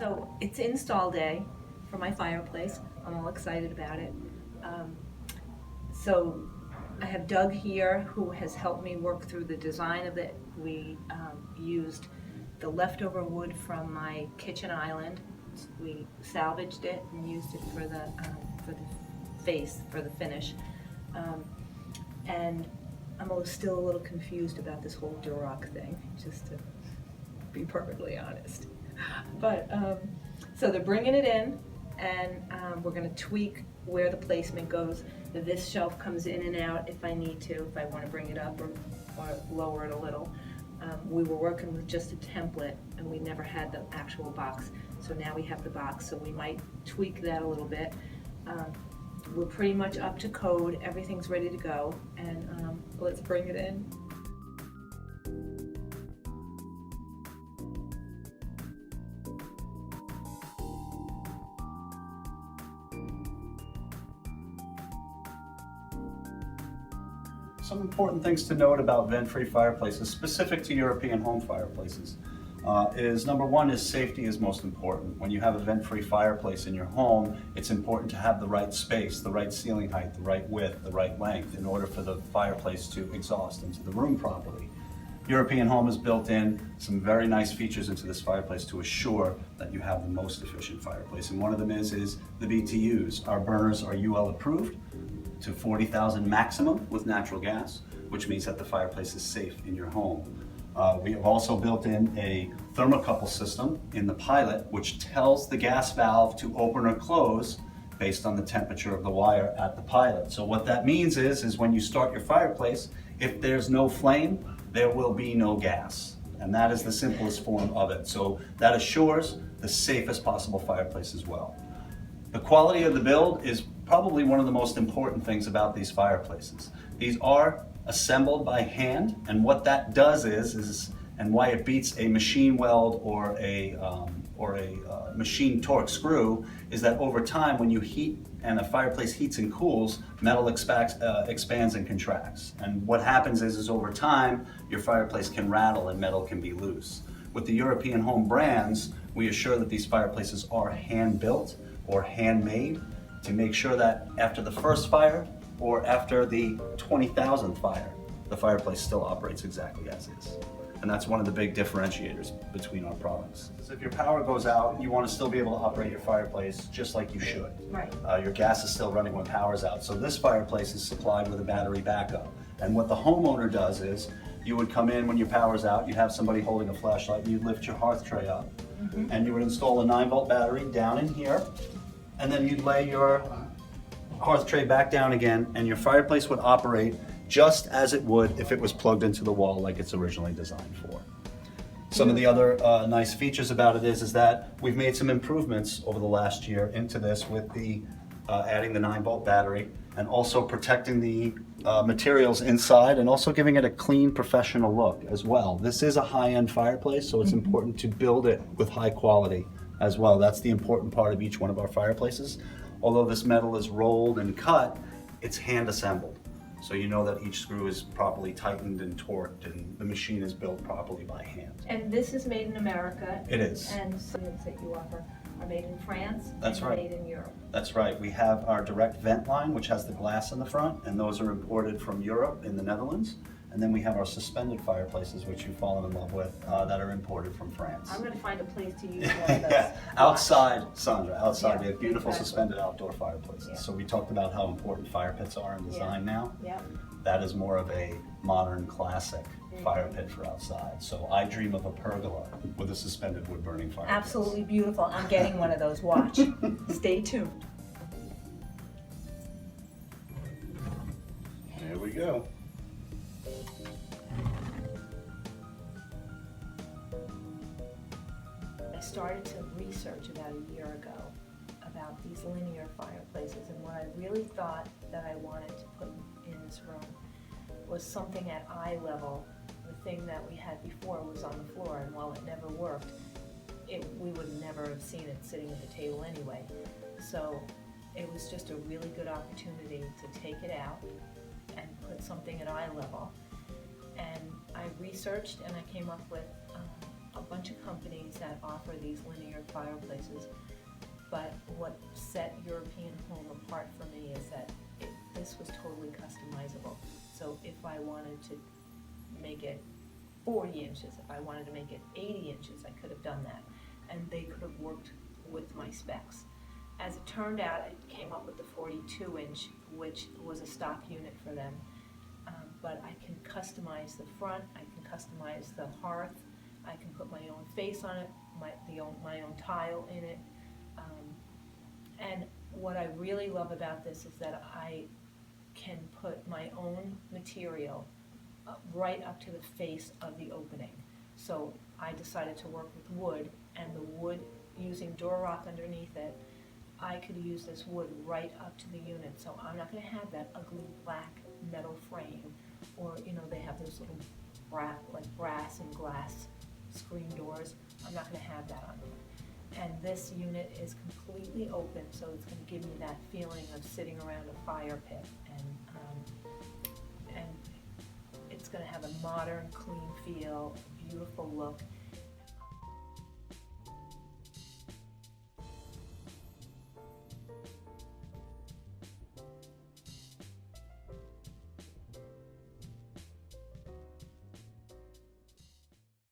So it's install day for my fireplace. I'm all excited about it. So I have Doug here who has helped me work through the design of it. We used the leftover wood from my kitchen island. We salvaged it and used it for the face, for the finish. And I'm still a little confused about this whole Duroc thing, just to be perfectly honest. But so they're bringing it in, and we're going to tweak where the placement goes. This shelf comes in and out if I need to, if I want to bring it up or lower it a little. We were working with just a template, and we never had the actual box. So now we have the box, so we might tweak that a little bit. We're pretty much up to code. Everything's ready to go, and let's bring it in. Some important things to note about vent-free fireplaces, specific to European home fireplaces, is number one is safety is most important. When you have a vent-free fireplace in your home, it's important to have the right space, the right ceiling height, the right width, the right length in order for the fireplace to exhaust into the room properly. European home has built in some very nice features into this fireplace to assure that you have the most efficient fireplace. And one of them is the BTUs. Our burners are UL approved to 40,000 maximum with natural gas, which means that the fireplace is safe in your home. We have also built in a thermocouple system in the pilot, which tells the gas valve to open or close based on the temperature of the wire at the pilot. So what that means is when you start your fireplace, if there's no flame, there will be no gas. And that is the simplest form of it. So that assures the safest possible fireplace as well. The quality of the build is probably one of the most important things about these fireplaces. These are assembled by hand, and what that does is and why it beats a machine weld or a machine torque screw, is that over time when you heat and a fireplace heats and cools, metal expands and contracts. And what happens is over time, your fireplace can rattle and metal can be loose. With the European home brands, we assure that these fireplaces are hand-built or handmade to make sure that after the first fire or after the 20,000th fire, the fireplace still operates exactly as is. And that's one of the big differentiators between our products. Because if your power goes out, you want to still be able to operate your fireplace just like you should. Right. Your gas is still running when power's out. So this fireplace is supplied with a battery backup. And what the homeowner does is, you would come in when your power's out, you'd have somebody holding a flashlight, and you'd lift your hearth tray up, and you would install a 9-volt battery down in here, and then you'd lay your hearth tray back down again, and your fireplace would operate just as it would if it was plugged into the wall like it's originally designed for. Some of the other nice features about it is that we've made some improvements over the last year into this with the adding the 9-volt battery and also protecting the materials inside and also giving it a clean professional look as well. This is a high-end fireplace, so it's important to build it with high quality as well. That's the important part of each one of our fireplaces. Although this metal is rolled and cut, it's hand assembled. So you know that each screw is properly tightened and torqued and the machine is built properly by hand. And this is made in America. It is. And some that you offer are made in France. That's and right. Made in Europe. That's right. We have our direct vent line, which has the glass in the front, and those are imported from Europe in the Netherlands. And then we have our suspended fireplaces, which you've fallen in love with, that are imported from France. I'm going to find a place to use one of those. Yeah. Outside, Sandra, outside. Yeah, We have beautiful exactly. suspended outdoor fireplaces. Yeah. So we talked about how important fire pits are in design now. Yep. That is more of a modern classic fire pit for outside. So I dream of a pergola with a suspended wood burning fireplace. Absolutely beautiful. I'm getting one of those. Watch. Stay tuned. There we go. I started to research about a year ago about these linear fireplaces, and what I really thought that I wanted to put in this room was something at eye level. The thing that we had before was on the floor, and while it never worked, we would never have seen it sitting at the table anyway. So it was just a really good opportunity to take it out and put something at eye level. And I researched and I came up with a bunch of companies that offer these linear fireplaces, but what set European Home apart for me is that this was totally customizable. So if I wanted to make it 40 inches, if I wanted to make it 80 inches, I could have done that. And they could have worked with my specs. As it turned out, I came up with the 42-inch, which was a stock unit for them. But I can customize the front, I can customize the hearth, I can put my own face on it, my own tile in it. And what I really love about this is that I can put my own material right up to the face of the opening. So I decided to work with wood, and the wood, using door rock underneath it, I could use this wood right up to the unit. So I'm not going to have that ugly black metal frame, or they have those little brass and glass screen doors. I'm not going to have that on there. And this unit is completely open, so it's going to give me that feeling of sitting around a fire pit, and it's going to have a modern, clean feel, beautiful look,